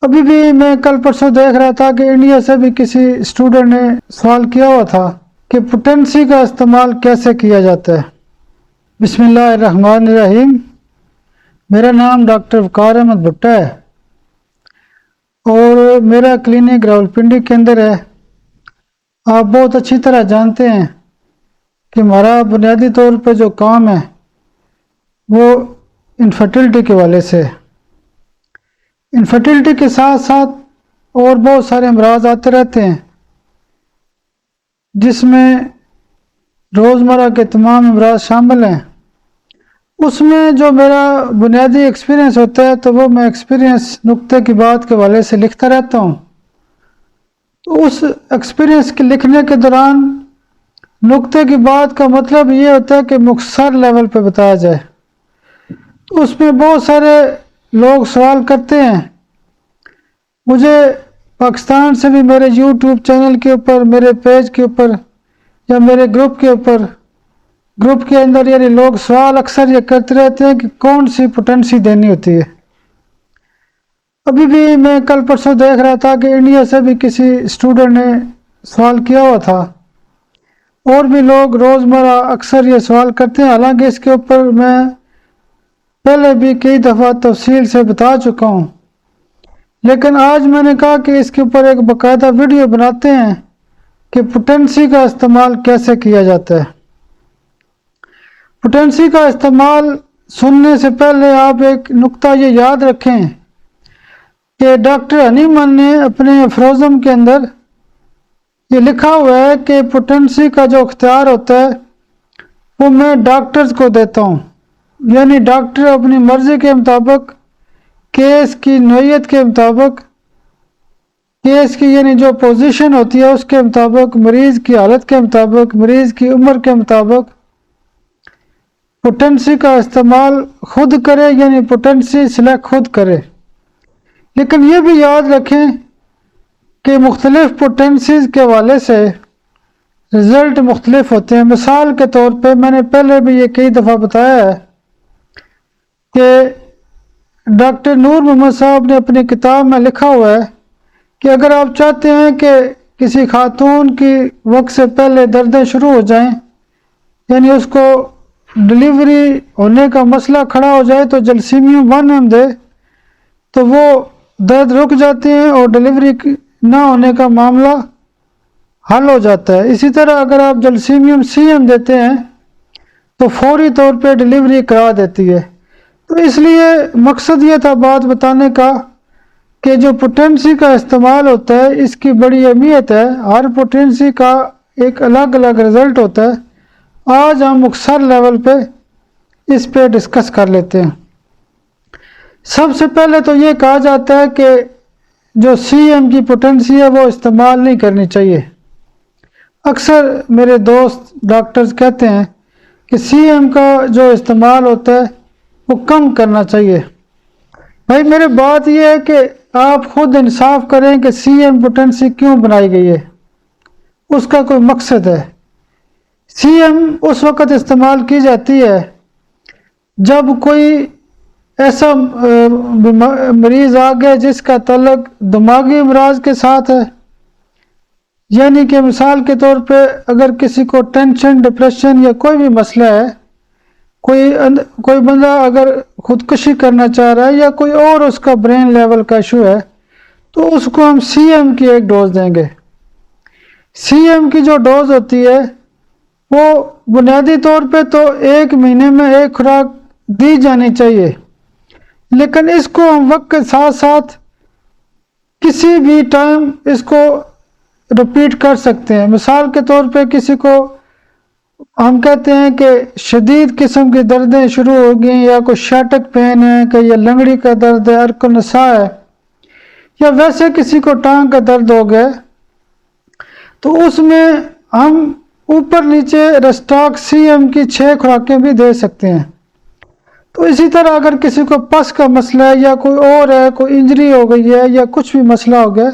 ابھی بھی میں کل پرسوں دیکھ رہا تھا کہ انڈیا سے بھی کسی اسٹوڈنٹ نے سوال کیا ہوا تھا کہ پوٹینسی کا استعمال کیسے کیا جاتا ہے۔ بسم اللہ الرحمن الرحیم۔ میرا نام ڈاکٹر وقار احمد بھٹا ہے اور میرا کلینک راولپنڈی کے اندر ہے۔ آپ بہت اچھی طرح جانتے ہیں کہ ہمارا بنیادی طور پہ جو کام ہے وہ انفرٹیلٹی کے حوالے سے، انفرٹیلٹی کے ساتھ ساتھ اور بہت سارے امراض آتے رہتے ہیں جس میں روزمرہ کے تمام امراض شامل ہیں۔ اس میں جو میرا بنیادی ایکسپیرینس ہوتا ہے تو وہ میں ایکسپیرینس نقطے کی بات کے حوالے سے لکھتا رہتا ہوں۔ تو اس ایکسپیرینس کے لکھنے کے دوران نقطے کی بات کا مطلب یہ ہوتا ہے کہ مختصر لیول پہ بتایا جائے۔ تو اس میں بہت سارے لوگ سوال کرتے ہیں، مجھے پاکستان سے بھی میرے یوٹیوب چینل کے اوپر، میرے پیج کے اوپر یا میرے گروپ کے اوپر، گروپ کے اندر یعنی لوگ سوال اکثر یہ کرتے رہتے ہیں کہ کون سی پوٹینسی دینی ہوتی ہے۔ ابھی بھی میں کل پرسوں دیکھ رہا تھا کہ انڈیا سے بھی کسی اسٹوڈنٹ نے سوال کیا ہوا تھا، اور بھی لوگ روزمرہ اکثر یہ سوال کرتے ہیں، حالانکہ اس کے اوپر میں پہلے بھی کئی دفعہ تفصیل سے بتا چکا ہوں، لیکن آج میں نے کہا کہ اس کے اوپر ایک باقاعدہ ویڈیو بناتے ہیں کہ پوٹینسی کا استعمال کیسے کیا جاتا ہے۔ پوٹینسی کا استعمال سننے سے پہلے آپ ایک نقطہ یہ یاد رکھیں کہ ڈاکٹر ہنیمن نے اپنے افروزم کے اندر یہ لکھا ہوا ہے کہ پوٹینسی کا جو اختیار ہوتا ہے وہ میں ڈاکٹرز کو دیتا ہوں، یعنی ڈاکٹر اپنی مرضی کے مطابق، کیس کی نوعیت کے مطابق، کیس کی یعنی جو پوزیشن ہوتی ہے اس کے مطابق، مریض کی حالت کے مطابق، مریض کی عمر کے مطابق پوٹینسی کا استعمال خود کرے، یعنی پوٹینسی سلیکٹ خود کرے۔ لیکن یہ بھی یاد رکھیں کہ مختلف پوٹینسیز کے حوالے سے رزلٹ مختلف ہوتے ہیں۔ مثال کے طور پہ میں نے پہلے بھی یہ کئی دفعہ بتایا ہے کہ ڈاکٹر نور محمد صاحب نے اپنی کتاب میں لکھا ہوا ہے کہ اگر آپ چاہتے ہیں کہ کسی خاتون کی وقت سے پہلے دردیں شروع ہو جائیں، یعنی اس کو ڈلیوری ہونے کا مسئلہ کھڑا ہو جائے، تو جلسیمیوم 1 دے تو وہ درد رک جاتے ہیں اور ڈلیوری نہ ہونے کا معاملہ حل ہو جاتا ہے۔ اسی طرح اگر آپ جلسیمیوم CM دیتے ہیں تو فوری طور پہ ڈلیوری کرا دیتی ہے۔ تو اس لیے مقصد یہ تھا بات بتانے کا کہ جو پوٹینسی کا استعمال ہوتا ہے اس کی بڑی اہمیت ہے، ہر پوٹینسی کا ایک الگ الگ رزلٹ ہوتا ہے۔ آج ہم مختصر لیول پہ اس پہ ڈسکس کر لیتے ہیں۔ سب سے پہلے تو یہ کہا جاتا ہے کہ جو CM کی پوٹینسی ہے وہ استعمال نہیں کرنی چاہیے۔ اکثر میرے دوست ڈاکٹرز کہتے ہیں کہ CM کا جو استعمال ہوتا ہے وہ کم کرنا چاہیے۔ بھائی میرے بات یہ ہے کہ آپ خود انصاف کریں کہ CM پوٹینسی کیوں بنائی گئی ہے، اس کا کوئی مقصد ہے۔ CM اس وقت استعمال کی جاتی ہے جب کوئی ایسا مریض آ گیا جس کا تعلق دماغی امراض کے ساتھ ہے، یعنی کہ مثال کے طور پہ اگر کسی کو ٹینشن، ڈپریشن یا کوئی بھی مسئلہ ہے، کوئی بندہ اگر خودکشی کرنا چاہ رہا ہے یا کوئی اور اس کا برین لیول کا ایشو ہے، تو اس کو ہم CM کی ایک ڈوز دیں گے۔ CM کی جو ڈوز ہوتی ہے وہ بنیادی طور پہ تو 1 مہینے میں ایک خوراک دی جانی چاہیے، لیکن اس کو ہم وقت کے ساتھ ساتھ کسی بھی ٹائم اس کو رپیٹ کر سکتے ہیں۔ مثال کے طور پہ کسی کو ہم کہتے ہیں کہ شدید قسم کی دردیں شروع ہو گئیں، یا کوئی شیٹک پین ہے کہ یا لنگڑی کا درد ہے، ارک نسا ہے، یا ویسے کسی کو ٹانگ کا درد ہو گیا، تو اس میں ہم اوپر نیچے ریسٹاک CM کی 6 خوراکیں بھی دے سکتے ہیں۔ تو اسی طرح اگر کسی کو پس کا مسئلہ ہے یا کوئی اور ہے، کوئی انجری ہو گئی ہے یا کچھ بھی مسئلہ ہو گیا،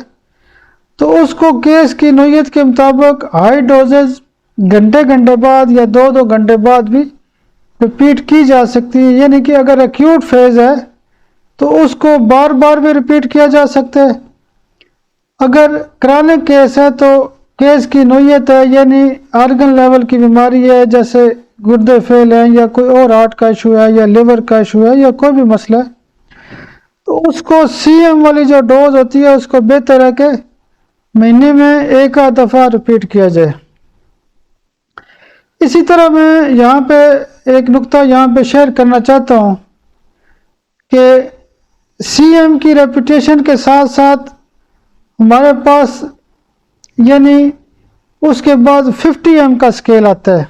تو اس کو کیس کی نوعیت کے مطابق ہائی ڈوزز گھنٹے بعد یا 2 گھنٹے بعد بھی رپیٹ کی جا سکتی ہے۔ یعنی کہ اگر ایکیوٹ فیز ہے تو اس کو بار بار بھی ریپیٹ کیا جا سکتا ہے۔ اگر کرونک کیس ہے تو کیس کی نوعیت ہے، یعنی آرگن لیول کی بیماری ہے، جیسے گردے فیل ہیں یا کوئی اور ہارٹ کا ایشو ہے یا لیور کا ایشو ہے یا کوئی بھی مسئلہ ہے، تو اس کو سی ایم والی جو ڈوز ہوتی ہے اس کو بہتر ہے کہ مہینے میں ایک آدھ دفعہ ریپیٹ کیا جائے۔ اسی طرح میں یہاں پہ ایک نقطہ یہاں پہ شیئر کرنا چاہتا ہوں کہ سی ایم کی ریپیٹیشن کے ساتھ ساتھ ہمارے پاس یعنی اس کے بعد 50 ایم کا سکیل آتا ہے۔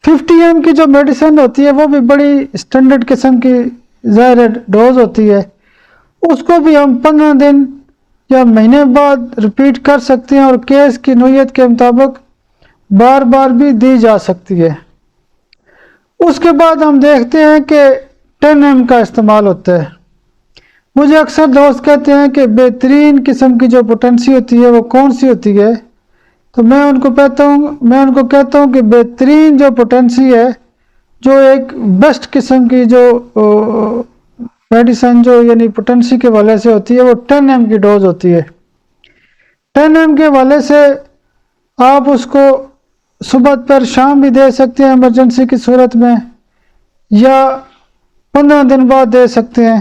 50 ایم کی جو میڈیسن ہوتی ہے وہ بھی بڑی اسٹینڈرڈ قسم کی ظاہر ڈوز ہوتی ہے، اس کو بھی ہم 15 دن یا مہینے بعد ریپیٹ کر سکتے ہیں اور کیس کی نوعیت کے مطابق بار بار بھی دی جا سکتی ہے۔ اس کے بعد ہم دیکھتے ہیں کہ 10 ایم کا استعمال ہوتا ہے۔ مجھے اکثر دوست کہتے ہیں کہ بہترین قسم کی جو پوٹینسی ہوتی ہے وہ کون سی ہوتی ہے، تو میں ان کو کہتا ہوں کہ بہترین جو پوٹینسی ہے، جو ایک بیسٹ قسم کی جو میڈیسن جو یعنی پوٹینسی کے حوالے سے ہوتی ہے وہ 10 ایم کی ڈوز ہوتی ہے۔ 10 ایم کے حوالے سے آپ اس کو صبح پر شام بھی دے سکتے ہیں ایمرجنسی کی صورت میں، یا 15 دن بعد دے سکتے ہیں۔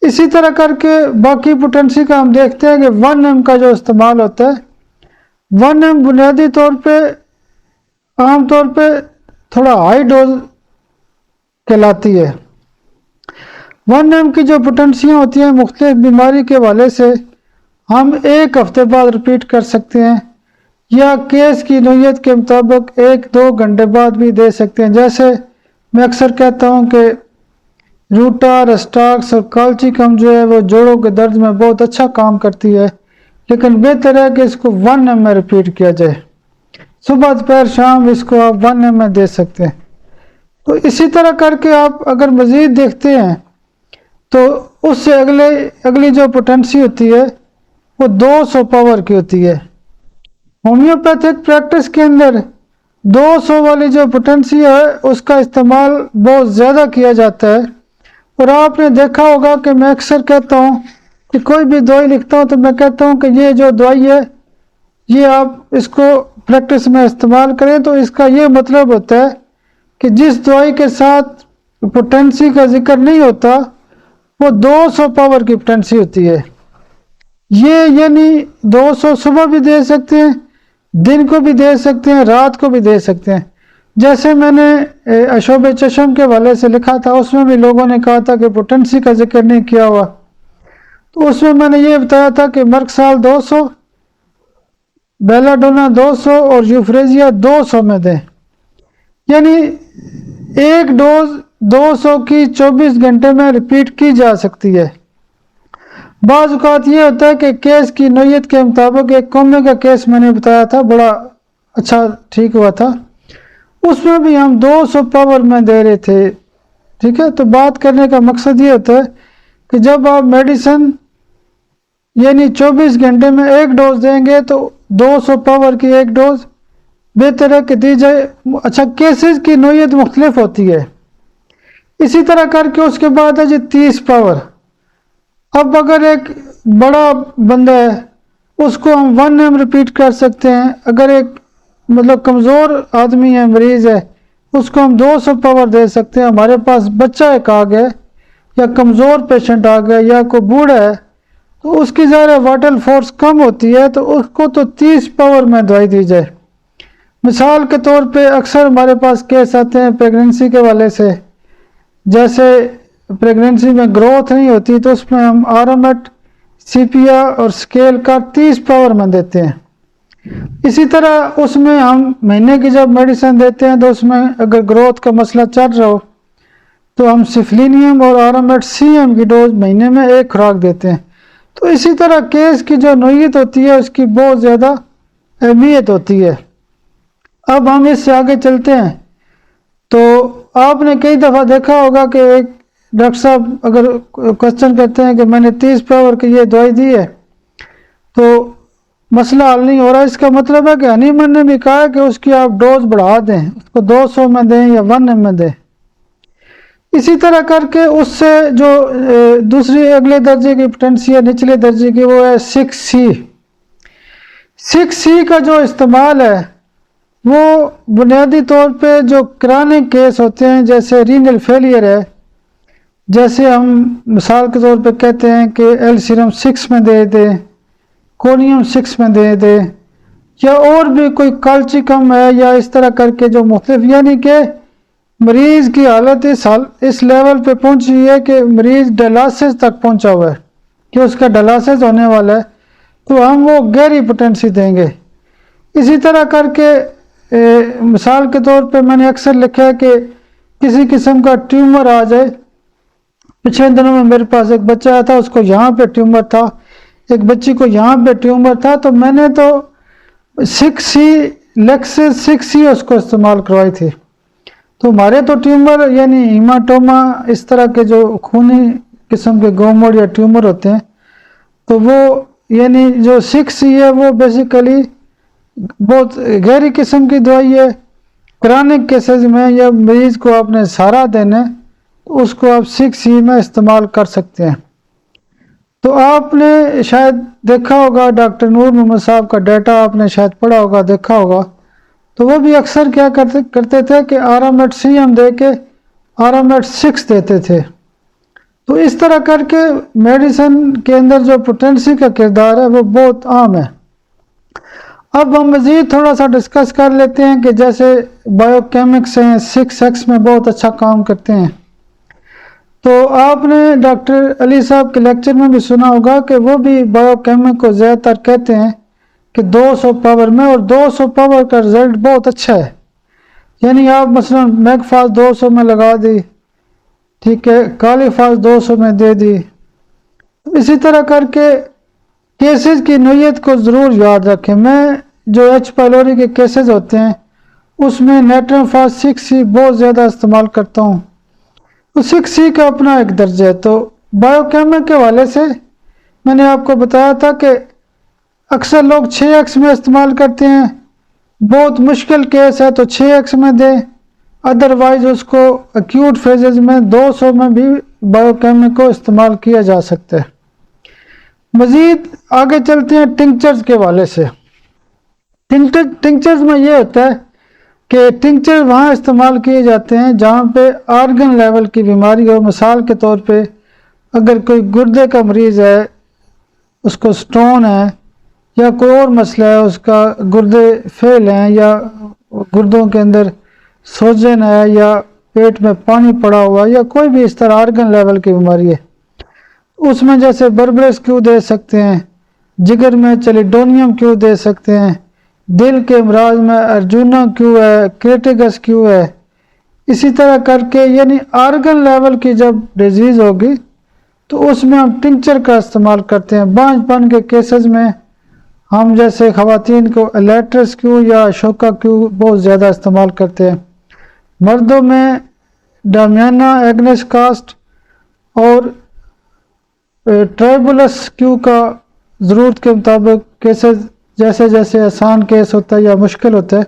اسی طرح کر کے باقی پوٹینسی کا ہم دیکھتے ہیں کہ 1 ایم کا جو استعمال ہوتا ہے، 1 ایم بنیادی طور پہ عام طور پہ تھوڑا ہائی ڈوز کہلاتی ہے۔ 1 ایم کی جو پوٹینسیاں ہوتی ہیں مختلف بیماری کے حوالے سے ہم ایک ہفتے بعد ریپیٹ کر سکتے ہیں، یا کیس کی نوعیت کے مطابق 1-2 گھنٹے بعد بھی دے سکتے ہیں۔ جیسے میں اکثر کہتا ہوں کہ روٹا، رسٹاکس اور کالچیکم جو ہے وہ جوڑوں کے درد میں بہت اچھا کام کرتی ہے، لیکن بہتر ہے کہ اس کو 1 ایم میں ریپیٹ کیا جائے۔ صبح دوپہر شام اس کو آپ 1 ایم میں دے سکتے ہیں۔ تو اسی طرح کر کے آپ اگر مزید دیکھتے ہیں تو اس سے اگلی جو پوٹینسی ہوتی ہے وہ 200 پاور کی ہوتی ہے۔ ہومیوپیتھک پریکٹس کے اندر 200 والی جو پوٹینسی ہے اس کا استعمال بہت زیادہ کیا جاتا ہے، اور آپ نے دیکھا ہوگا کہ میں اکثر کہتا ہوں کہ کوئی بھی دوائی لکھتا ہوں تو میں کہتا ہوں کہ یہ جو دوائی ہے یہ آپ اس کو پریکٹس میں استعمال کریں، تو اس کا یہ مطلب ہوتا ہے کہ جس دوائی کے ساتھ پوٹینسی کا ذکر نہیں ہوتا وہ 200 پاور کی پوٹینسی ہوتی ہے۔ یہ یعنی 200 صبح بھی دے سکتے ہیں، دن کو بھی دے سکتے ہیں، رات کو بھی دے سکتے ہیں۔ جیسے میں نے اشوب چشم کے حوالے سے لکھا تھا، اس میں بھی لوگوں نے کہا تھا کہ پوٹینسی کا ذکر نہیں کیا ہوا، تو اس میں نے یہ بتایا تھا کہ مرکسال 200، بیلاڈونا 200 اور یوفریزیا 200 میں دیں، یعنی ایک ڈوز 200 کی 24 گھنٹے میں ریپیٹ کی جا سکتی ہے۔ بعض اوقات یہ ہوتا ہے کہ کیس کی نوعیت کے مطابق ایک کومے کا کیس میں نے بتایا تھا، بڑا اچھا ٹھیک ہوا تھا، اس میں بھی ہم 200 پاور میں دے رہے تھے۔ ٹھیک ہے، تو بات کرنے کا مقصد یہ ہوتا ہے کہ جب آپ میڈیسن یعنی 24 گھنٹے میں ایک ڈوز دیں گے تو 200 پاور کی ایک ڈوز بہتر ہے کہ دی جائے۔ اچھا، کیسز کی نوعیت مختلف ہوتی ہے۔ اسی طرح کر کے اس کے بعد ہے جی 30 پاور۔ اب اگر ایک بڑا بندہ ہے اس کو ہم 1 ایم ریپیٹ کر سکتے ہیں، اگر ایک کمزور آدمی ہے، مریض ہے، اس کو ہم 200 پاور دے سکتے ہیں۔ ہمارے پاس بچہ ایک آ گیا یا کمزور پیشنٹ آ گیا یا کوئی بوڑھا ہے تو اس کی ظاہر وائٹل فورس کم ہوتی ہے، تو اس کو تو 30 پاور میں دوائی دی جائے۔ مثال کے طور پہ اکثر ہمارے پاس کیس آتے ہیں پریگننسی کے حوالے سے، جیسے پریگننسی میں گروتھ نہیں ہوتی تو اس میں ہم آرامٹ، سیپیا اور سکیل کا 30 پاور میں دیتے ہیں۔ اسی طرح اس میں ہم مہینے کی جب میڈیسن دیتے ہیں تو اس میں اگر گروتھ کا مسئلہ چل رہا ہو تو ہم سفلینیم اور آرامٹ سی ایم کی ڈوز مہینے میں ایک خوراک دیتے ہیں۔ تو اسی طرح کیس کی جو نوعیت ہوتی ہے اس کی بہت زیادہ اہمیت ہوتی ہے۔ اب ہم اس سے آگے چلتے ہیں تو آپ نے کئی دفعہ دیکھا ہوگا کہ ایک ڈاکٹر صاحب اگر کوشچن کرتے ہیں کہ میں نے 30 پاور کی یہ دوائی دی ہے تو مسئلہ حل نہیں ہو رہا، اس کا مطلب ہے کہ ہنیمن نے بھی کہا کہ اس کی آپ ڈوز بڑھا دیں، اس کو 200 میں دیں یا 1 ایم میں دیں۔ اسی طرح کر کے اس سے جو دوسری اگلے درجے کی پوٹینسی ہے نچلے درجے کی وہ ہے 6C۔ 6C کا جو استعمال ہے وہ بنیادی طور پہ جو کرونک کیس ہوتے ہیں جیسے رینل فیلئر ہے، جیسے ہم مثال کے طور پہ کہتے ہیں کہ ایل سیرم 6 میں دے دیں، کونیم 6 میں دے دیں، یا اور بھی کوئی کالچیکم ہے یا اس طرح کر کے جو مختلف، یعنی کہ مریض کی حالت اس لیول پہ پہنچی ہے کہ مریض ڈائلسس تک پہنچا ہوا ہے کہ اس کا ڈائلسس ہونے والا ہے، تو ہم وہ گہری پوٹینسی دیں گے۔ اسی طرح کر کے مثال کے طور پہ میں نے اکثر لکھا ہے کہ کسی قسم کا ٹیومر آ جائے، پچھلے دنوں میں میرے پاس ایک بچہ آیا تھا، اس کو یہاں پہ ٹیومر تھا، ایک بچی کو یہاں پہ ٹیومر تھا، تو میں نے تو 6C لیکسس 6C اس کو استعمال کروائی تھی۔ تو ہمارے تو ٹیومر یعنی ہیماٹوما اس طرح کے جو خونی قسم کے گوموڈ یا ٹیومر ہوتے ہیں، تو وہ یعنی جو 6C ہے وہ بیسیکلی بہت گہری قسم کی دوائی ہے۔ کرونک کیسز میں یا مریض کو آپ نے سہارا دینا ہے تو اس کو آپ 6C میں استعمال کر سکتے ہیں۔ تو آپ نے شاید دیکھا ہوگا ڈاکٹر نور محمد صاحب کا ڈیٹا، آپ نے شاید پڑھا ہوگا، دیکھا ہوگا، تو وہ بھی اکثر کیا کرتے تھے کہ آرامٹ CM دے کے آرامٹ 6 دیتے تھے۔ تو اس طرح کر کے میڈیسن کے اندر جو پوٹینسی کا کردار ہے وہ بہت عام ہے۔ اب ہم مزید تھوڑا سا ڈسکس کر لیتے ہیں کہ جیسے بایو کیمکس ہیں 6X میں بہت اچھا کام کرتے ہیں۔ تو آپ نے ڈاکٹر علی صاحب کے لیکچر میں بھی سنا ہوگا کہ وہ بھی بایو کیمک کو زیادہ تر کہتے ہیں کہ 200 پاور میں، اور 200 پاور کا رزلٹ بہت اچھا ہے۔ یعنی آپ مثلا میگ فاس 200 میں لگا دی، ٹھیک ہے، کالی فاس 200 میں دے دی۔ اسی طرح کر کے کیسز کی نوعیت کو ضرور یاد رکھیں۔ میں جو ایچ پائلوری کے کیسز ہوتے ہیں اس میں نیٹرم فاس 6C بہت زیادہ استعمال کرتا ہوں۔ تو 6C کا اپنا ایک درجہ ہے۔ تو بایو کیمک کے حوالے سے میں نے آپ کو بتایا تھا کہ اکثر لوگ 6X میں استعمال کرتے ہیں، بہت مشکل کیس ہے تو 6X میں دیں، ادروائز اس کو ایکیوٹ فیزز میں 200 میں بھی بایو کیمک کو استعمال کیا جا سکتا ہے۔ مزید آگے چلتے ہیں ٹنکچرز کے حوالے سے۔ ٹنکچرز میں یہ ہوتا ہے کہ ٹنکچر وہاں استعمال کیے جاتے ہیں جہاں پہ آرگن لیول کی بیماری ہو۔ مثال کے طور پہ اگر کوئی گردے کا مریض ہے، اس کو سٹون ہے یا کوئی اور مسئلہ ہے، اس کا گردے فیل ہیں یا گردوں کے اندر سوجن ہے یا پیٹ میں پانی پڑا ہوا یا کوئی بھی اس طرح آرگن لیول کی بیماری ہے، اس میں جیسے بربرس کیو دے سکتے ہیں، جگر میں چلیڈونیم کیو دے سکتے ہیں، دل کے امراض میں ارجونا کیو ہے، کریٹیگس کیو ہے۔ اسی طرح کر کے یعنی آرگن لیول کی جب ڈیزیز ہوگی تو اس میں ہم ٹنکچر کا استعمال کرتے ہیں۔ بانجھ پن کے کیسز میں ہم جیسے خواتین کو الیٹرس کیو یا شوکا کیو بہت زیادہ استعمال کرتے ہیں۔ مردوں میں ڈامیانا ایگنس کاسٹ اور ٹرائبولس کیو کا ضرورت کے مطابق کیسز جیسے جیسے آسان کیس ہوتا ہے یا مشکل ہوتا ہے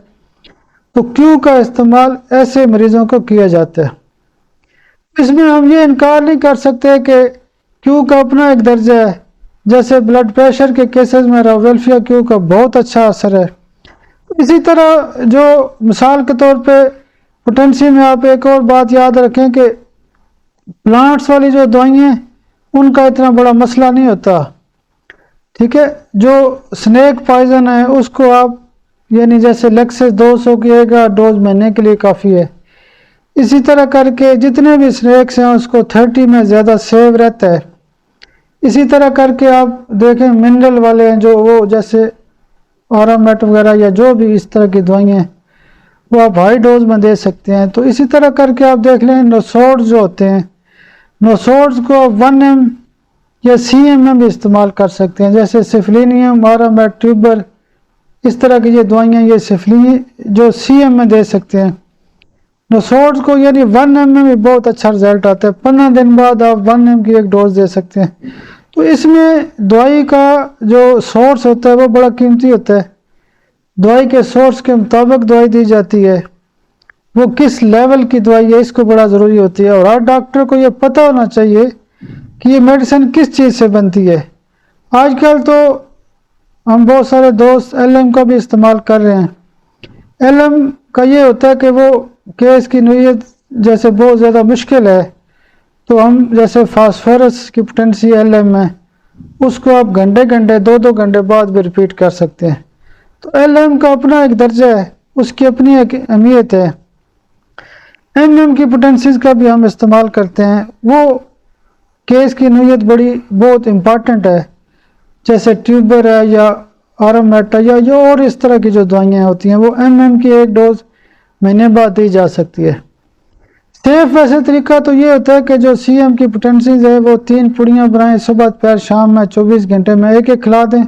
تو کیو کا استعمال ایسے مریضوں کو کیا جاتا ہے۔ اس میں ہم یہ انکار نہیں کر سکتے کہ کیو کا اپنا ایک درجہ ہے، جیسے بلڈ پریشر کے کیسز میں راویلفیا کیو کا بہت اچھا اثر ہے۔ اسی طرح جو مثال کے طور پہ پوٹینسی میں آپ ایک اور بات یاد رکھیں کہ پلانٹس والی جو دوائیں ہیں ان کا اتنا بڑا مسئلہ نہیں ہوتا، ٹھیک ہے۔ جو سنیک پائزن ہے اس کو آپ یعنی جیسے لیکسس 200 کی ایک ڈوز مہینے کے لیے کافی ہے۔ اسی طرح کر کے جتنے بھی سنیکس ہیں اس کو 30 میں زیادہ سیو رہتا ہے۔ اسی طرح کر کے آپ دیکھیں منرل والے ہیں جو وہ جیسے آرامٹ وغیرہ یا جو بھی اس طرح کی دوائیں ہیں وہ آپ ہائی ڈوز میں دے سکتے ہیں۔ تو اسی طرح کر کے آپ دیکھ لیں نوسوڈز جو ہوتے ہیں، نوسوڈز کو 1M یا CM میں بھی استعمال کر سکتے ہیں، جیسے سفلینیم، آرامٹ، ٹیوبر، اس طرح کی یہ دوائیں یہ سفلین جو CM میں دے سکتے ہیں۔ نوسوڈز کو یعنی 1M میں بھی بہت اچھا رزلٹ آتا ہے، 15 دن بعد آپ 1M کی ایک ڈوز دے سکتے ہیں۔ تو اس میں دوائی کا جو سورس ہوتا ہے وہ بڑا قیمتی ہوتا ہے، دوائی کے سورس کے مطابق دوائی دی جاتی ہے۔ وہ کس لیول کی دوائی ہے، اس کو بڑا ضروری ہوتی ہے، اور ہر ڈاکٹر کو یہ پتہ ہونا چاہیے کہ یہ میڈیسن کس چیز سے بنتی ہے۔ آج کل تو ہم بہت سارے دوست ایل ایم کا بھی استعمال کر رہے ہیں۔ ایل ایم کا یہ ہوتا ہے کہ وہ کیس کی نوعیت جیسے بہت زیادہ مشکل ہے، تو ہم جیسے فاسفورس کی پوٹینسی ایل ایم ہے، اس کو آپ گھنٹے گھنٹے 2 گھنٹے بعد بھی ریپیٹ کر سکتے ہیں۔ تو ایل ایم کا اپنا ایک درجہ ہے، اس کی اپنی ایک اہمیت ہے۔ ایم ایم کی پوٹینسیز کا بھی ہم استعمال کرتے ہیں، وہ کیس کی نوعیت بہت امپارٹنٹ ہے، جیسے ٹیوبر ہے یا آرمیٹا یا اور اس طرح کی جو دوائیاں ہوتی ہیں، وہ ایم ایم کی ایک ڈوز مہینے بعد دی جا سکتی ہے۔ سیف ویسے طریقہ تو یہ ہوتا ہے کہ جو سی ایم کی پوٹینسیز ہے وہ 3 پڑیاں بنائیں، صبح دوپہر شام میں 24 گھنٹے میں ایک کھلا دیں۔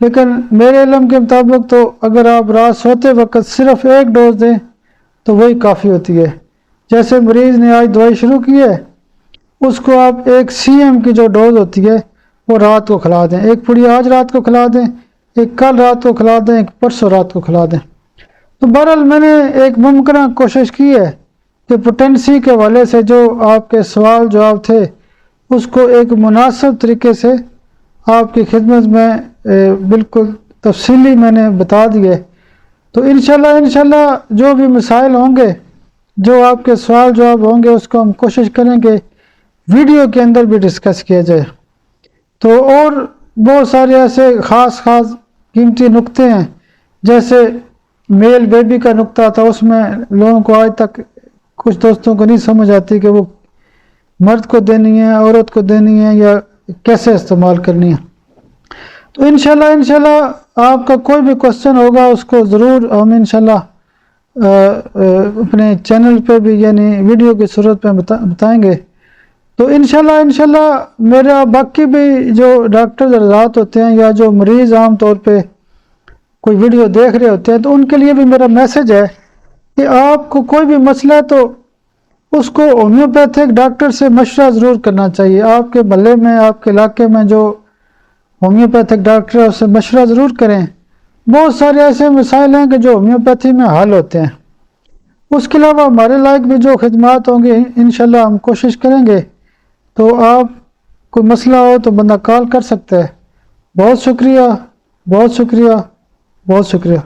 لیکن میرے علم کے مطابق تو اگر آپ رات سوتے وقت صرف ایک ڈوز دیں تو وہی کافی ہوتی ہے۔ جیسے مریض نے آج دوائی شروع کی ہے، اس کو آپ ایک سی ایم کی جو ڈوز ہوتی ہے وہ رات کو کھلا دیں، ایک پڑی آج رات کو کھلا دیں، ایک کل رات کو کھلا دیں، ایک پرسوں رات کو کھلا دیں۔ تو بہرحال میں نے ایک ممکنہ کوشش کی ہے کہ پوٹینسی کے حوالے سے جو آپ کے سوال جواب تھے اس کو ایک مناسب طریقے سے آپ کی خدمت میں بالکل تفصیلی میں نے بتا دیے۔ تو انشاءاللہ جو بھی مسائل ہوں گے، جو آپ کے سوال جواب ہوں گے، اس کو ہم کوشش کریں گے ویڈیو کے اندر بھی ڈسکس کیا جائے۔ تو اور بہت سارے ایسے خاص قیمتی نقطے ہیں، جیسے میل بیبی کا نقطہ تھا، اس میں لوگوں کو آج تک کچھ دوستوں کو نہیں سمجھ آتی کہ وہ مرد کو دینی ہے، عورت کو دینی ہے، یا کیسے استعمال کرنی ہے۔ تو انشاءاللہ آپ کا کوئی بھی کوسچن ہوگا اس کو ضرور ہم انشاءاللہ اپنے چینل پہ بھی یعنی ویڈیو کی صورت میں بتائیں گے۔ تو انشاءاللہ میرا باقی بھی جو ڈاکٹر حضرات ہوتے ہیں یا جو مریض عام طور پہ کوئی ویڈیو دیکھ رہے ہوتے ہیں، تو ان کے لیے بھی میرا میسج ہے کہ آپ کو کوئی بھی مسئلہ ہے تو اس کو ہومیوپیتھک ڈاکٹر سے مشورہ ضرور کرنا چاہیے۔ آپ کے محلے میں، آپ کے علاقے میں جو ہومیوپیتھک ڈاکٹر ہے اس سے مشورہ ضرور کریں۔ بہت سارے ایسے مسائل ہیں کہ جو ہومیوپیتھی میں حل ہوتے ہیں۔ اس کے علاوہ ہمارے لائق بھی جو خدمات ہوں گی انشاءاللہ ہم کوشش کریں گے۔ تو آپ کوئی مسئلہ ہو تو بندہ کال کر سکتا ہے۔ بہت شکریہ، بہت شکریہ، بہت شکریہ۔